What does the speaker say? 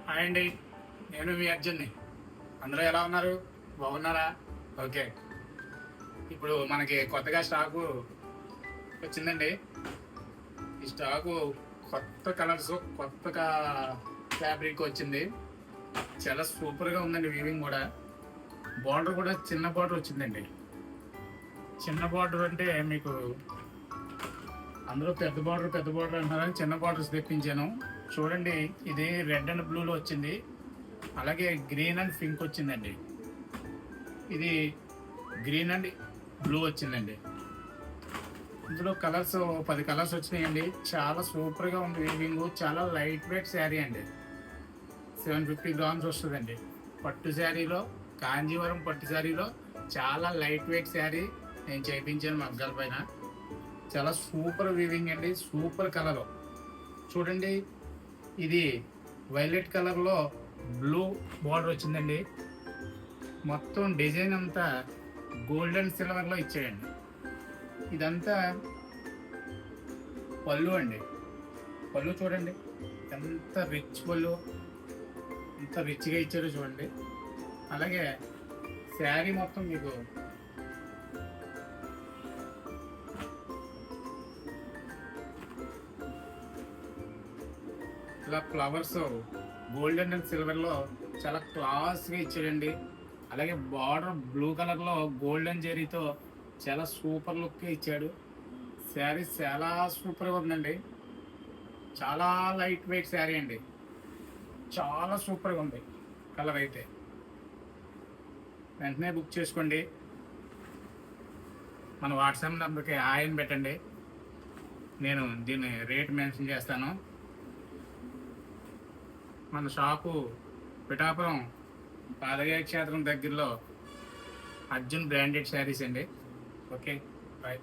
Hi అండి, నేను మీ అర్జున్ని. అందరూ ఎలా ఉన్నారు? బాగున్నారా? ఓకే. ఇప్పుడు మనకి కొత్తగా స్టాకు వచ్చిందండి. ఈ స్టాకు కొత్త కలర్స్, కొత్తగా ఫ్యాబ్రిక్ వచ్చింది. చాలా సూపర్గా ఉందండి. వీవింగ్ కూడా, బార్డర్ కూడా చిన్న బార్డర్ వచ్చిందండి. చిన్న బార్డర్ అంటే మీకు అందరూ పెద్ద బార్డర్ అంటున్నారని చిన్న బార్డర్స్ తెప్పించాను. చూడండి, ఇది రెడ్ అండ్ బ్లూలో వచ్చింది. అలాగే గ్రీన్ అండ్ పింక్ వచ్చిందండి. ఇది గ్రీన్ అండ్ బ్లూ వచ్చిందండి. ఇందులో కలర్స్ 10 కలర్స్ వచ్చినాయండి. చాలా సూపర్గా ఉంది వీవింగ్. చాలా లైట్ వెయిట్ శారీ అండి. 750 గ్రామ్స్ వస్తుందండి. పట్టు శారీలో, కాంజీవరం పట్టు శారీలో చాలా లైట్ వెయిట్ శారీ నేను చేయించాను మగ్గాల పైన. చాలా సూపర్ వీవింగ్ అండి. Super colour. చూడండి, ఇది వైలెట్ కలర్లో బ్లూ బార్డర్ వచ్చిందండి. మొత్తం డిజైన్ అంతా గోల్డ్ అండ్ సిల్వర్లో ఇచ్చాయండి. ఇదంతా పళ్ళు అండి. పళ్ళు చూడండి ఎంత రిచ్ పళ్ళు, ఎంత రిచ్గా ఇచ్చారో చూడండి. అలాగే శారీ మొత్తం మీకు ఇలా ఫ్లవర్స్ గోల్డెన్ అండ్ సిల్వర్లో చాలా క్లాస్గా ఇచ్చాడండి. అలాగే బార్డర్ బ్లూ కలర్లో గోల్డెన్ జెరీతో చాలా సూపర్ లుక్ ఇచ్చాడు. శారీ చాలా సూపర్గా ఉందండి. చాలా లైట్ వెయిట్ శారీ అండి. చాలా సూపర్గా ఉంది కలర్ అయితే. వెంటనే బుక్ చేసుకోండి. మన వాట్సాప్ నెంబర్కి హాయ్ పెట్టండి. నేను దీన్ని రేట్ మెన్షన్ చేస్తాను. మన షాపు పిఠాపురం పాదగాయ క్షేత్రం దగ్గరలో అర్జున్ బ్రాండెడ్ శారీస్ అండి. Okay, bye.